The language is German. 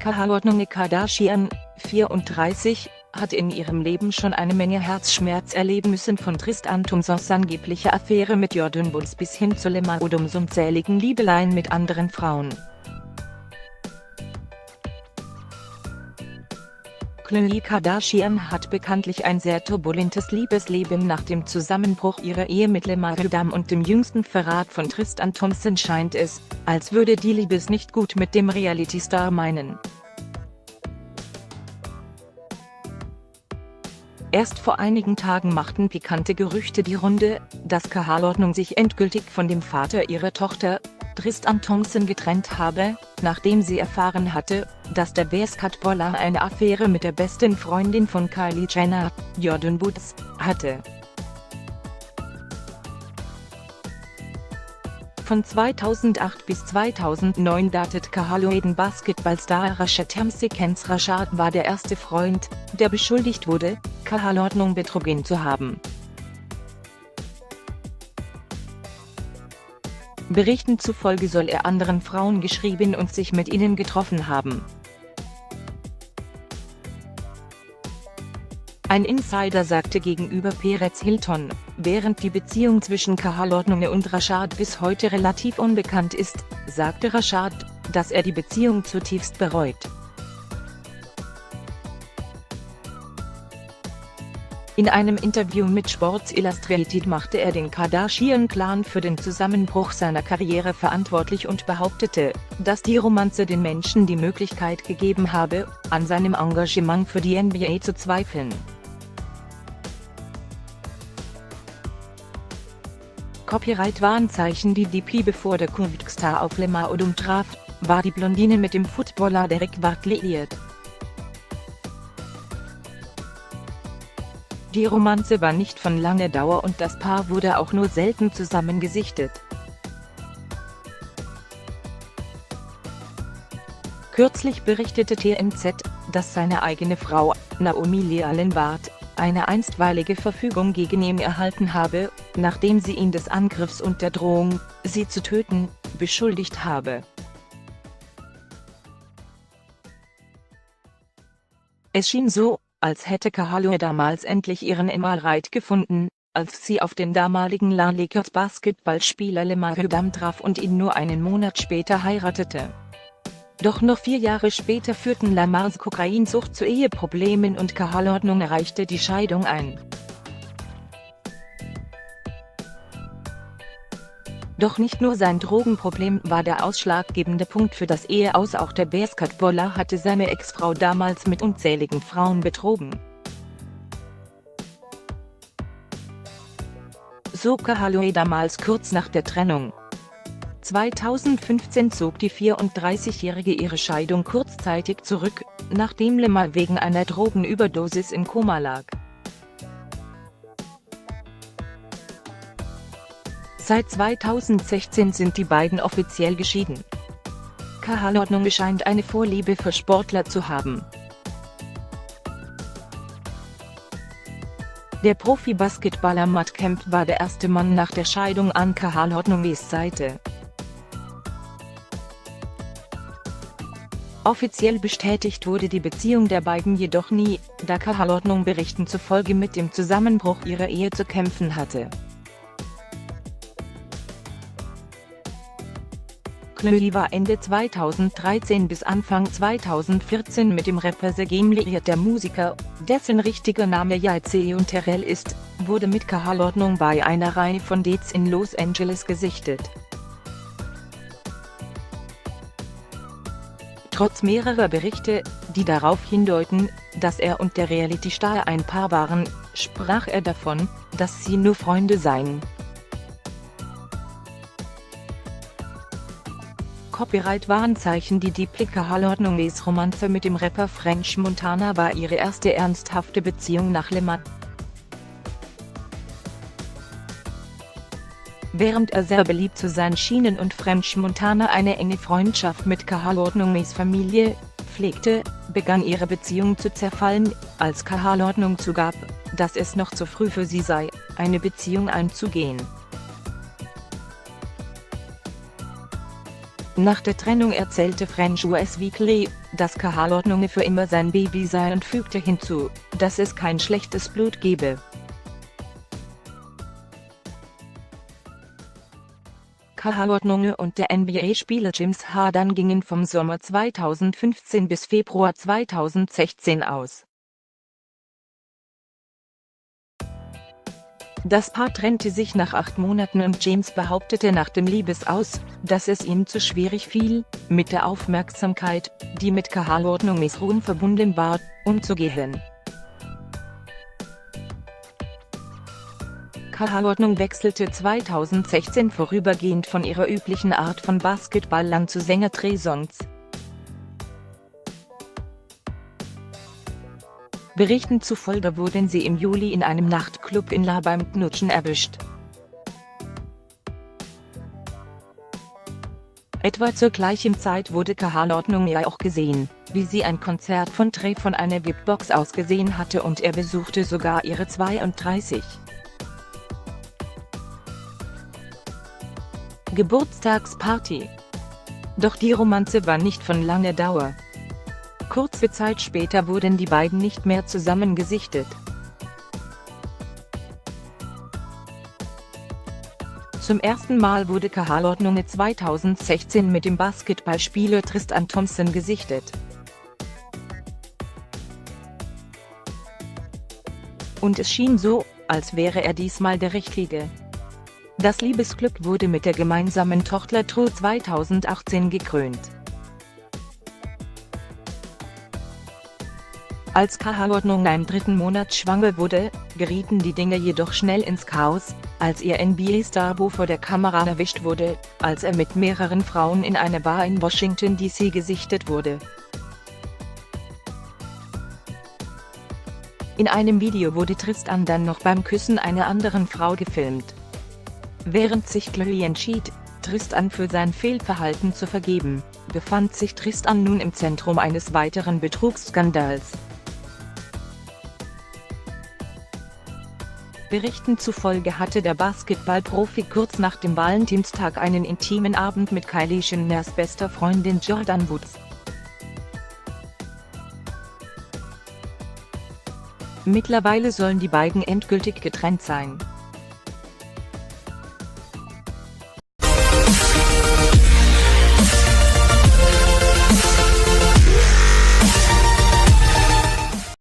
Khloe Kardashian, 34, hat in ihrem Leben schon eine Menge Herzschmerz erleben müssen, von Tristan Thompsons angeblicher Affäre mit Jordyn Woods bis hin zu Lamar Odoms unzähligen Liebeleien mit anderen Frauen. Khloe Kardashian hat bekanntlich ein sehr turbulentes Liebesleben. Nach dem Zusammenbruch ihrer Ehe mit Lamar Odom und dem jüngsten Verrat von Tristan Thompson scheint es, als würde die Liebe es nicht gut mit dem Reality-Star meinen. Erst vor einigen Tagen machten pikante Gerüchte die Runde, dass Khloe sich endgültig von dem Vater ihrer Tochter, Tristan Thompson, getrennt habe, nachdem sie erfahren hatte, dass der Basketballer eine Affäre mit der besten Freundin von Kylie Jenner, Jordyn Woods, hatte. Von 2008 bis 2009 datet Khloe den Basketballstar Rashad Temsikens. Rashad war der erste Freund, der beschuldigt wurde, Khloe betrogen zu haben. Berichten zufolge soll er anderen Frauen geschrieben und sich mit ihnen getroffen haben. Ein Insider sagte gegenüber Perez Hilton, während die Beziehung zwischen Khloe und Rashad bis heute relativ unbekannt ist, sagte Rashad, dass er die Beziehung zutiefst bereut. In einem Interview mit Sports Illustrated machte er den Kardashian-Clan für den Zusammenbruch seiner Karriere verantwortlich und behauptete, dass die Romanze den Menschen die Möglichkeit gegeben habe, an seinem Engagement für die NBA zu zweifeln. Copyright-Warnzeichen. Die DP. Bevor der Comic-Star auf Lamar Odom traf, war die Blondine mit dem Footballer Derek Ward liiert. Die Romanze war nicht von langer Dauer und das Paar wurde auch nur selten zusammen gesichtet. Kürzlich berichtete TMZ, dass seine eigene Frau, Naomi Llewellyn Ward, eine einstweilige Verfügung gegen ihn erhalten habe, nachdem sie ihn des Angriffs und der Drohung, sie zu töten, beschuldigt habe. Es schien so, als hätte Khloe damals endlich ihren Ehemann gefunden, als sie auf den damaligen Lakers Basketballspieler Lamar Odom traf und ihn nur einen Monat später heiratete. Doch noch 4 Jahre später führten Lamars Kokainsucht zu Eheproblemen und Khloe reichte die Scheidung ein. Doch nicht nur sein Drogenproblem war der ausschlaggebende Punkt für das Eheaus, auch der Basketballer hatte seine Ex-Frau damals mit unzähligen Frauen betrogen. So Khloe damals kurz nach der Trennung. 2015 zog die 34-Jährige ihre Scheidung kurzzeitig zurück, nachdem Lamar wegen einer Drogenüberdosis im Koma lag. Seit 2016 sind die beiden offiziell geschieden. Khloe scheint eine Vorliebe für Sportler zu haben. Der Profi-Basketballer Matt Kemp war der erste Mann nach der Scheidung an Khloes Seite. Offiziell bestätigt wurde die Beziehung der beiden jedoch nie, da Khloe Berichten zufolge mit dem Zusammenbruch ihrer Ehe zu kämpfen hatte. Khloe war Ende 2013 bis Anfang 2014 mit dem Rapper Segem liiert. Der Musiker, dessen richtiger Name Yeon Terrell ist, wurde mit Khloe bei einer Reihe von Dates in Los Angeles gesichtet. Trotz mehrerer Berichte, die darauf hindeuten, dass er und der Reality-Star ein Paar waren, sprach er davon, dass sie nur Freunde seien. Copyright-Warnzeichen. Die DP. Khloes Romanze mit dem Rapper French Montana war ihre erste ernsthafte Beziehung nach Lamar. Während er sehr beliebt zu sein schien und French Montana eine enge Freundschaft mit Khloes Familie pflegte, begann ihre Beziehung zu zerfallen, als Khloe zugab, dass es noch zu früh für sie sei, eine Beziehung einzugehen. Nach der Trennung erzählte French US Weekly, dass Kahal für immer sein Baby sei und fügte hinzu, dass es kein schlechtes Blut gebe. Kahal und der NBA-Spieler James Harden gingen vom Sommer 2015 bis Februar 2016 aus. Das Paar trennte sich nach 8 Monaten und James behauptete nach dem Liebesaus, dass es ihm zu schwierig fiel, mit der Aufmerksamkeit, die mit Kahal Misruhen verbunden war, umzugehen. Kahal wechselte 2016 vorübergehend von ihrer üblichen Art von Basketball zu Sänger-Trey Songz. Berichten zufolge wurden sie im Juli in einem Nachtclub in La beim Knutschen erwischt. Etwa zur gleichen Zeit wurde Kahal auch gesehen, wie sie ein Konzert von Trey von einer VIP-Box aus gesehen hatte und er besuchte sogar ihre 32. Geburtstagsparty. Doch die Romanze war nicht von langer Dauer. Kurze Zeit später wurden die beiden nicht mehr zusammen gesichtet. Zum ersten Mal wurde Kahal 2016 mit dem Basketballspieler Tristan Thompson gesichtet. Und es schien so, als wäre er diesmal der Richtige. Das Liebesglück wurde mit der gemeinsamen Tochter True 2018 gekrönt. Als Kahal im 3. Monat schwanger wurde, gerieten die Dinge jedoch schnell ins Chaos, als ihr NBA-Star vor der Kamera erwischt wurde, als er mit mehreren Frauen in einer Bar in Washington DC gesichtet wurde. In einem Video wurde Tristan dann noch beim Küssen einer anderen Frau gefilmt. Während sich Chloe entschied, Tristan für sein Fehlverhalten zu vergeben, befand sich Tristan nun im Zentrum eines weiteren Betrugsskandals. Berichten zufolge hatte der Basketballprofi kurz nach dem Valentinstag einen intimen Abend mit Kylie Jenners bester Freundin Jordyn Woods. Mittlerweile sollen die beiden endgültig getrennt sein.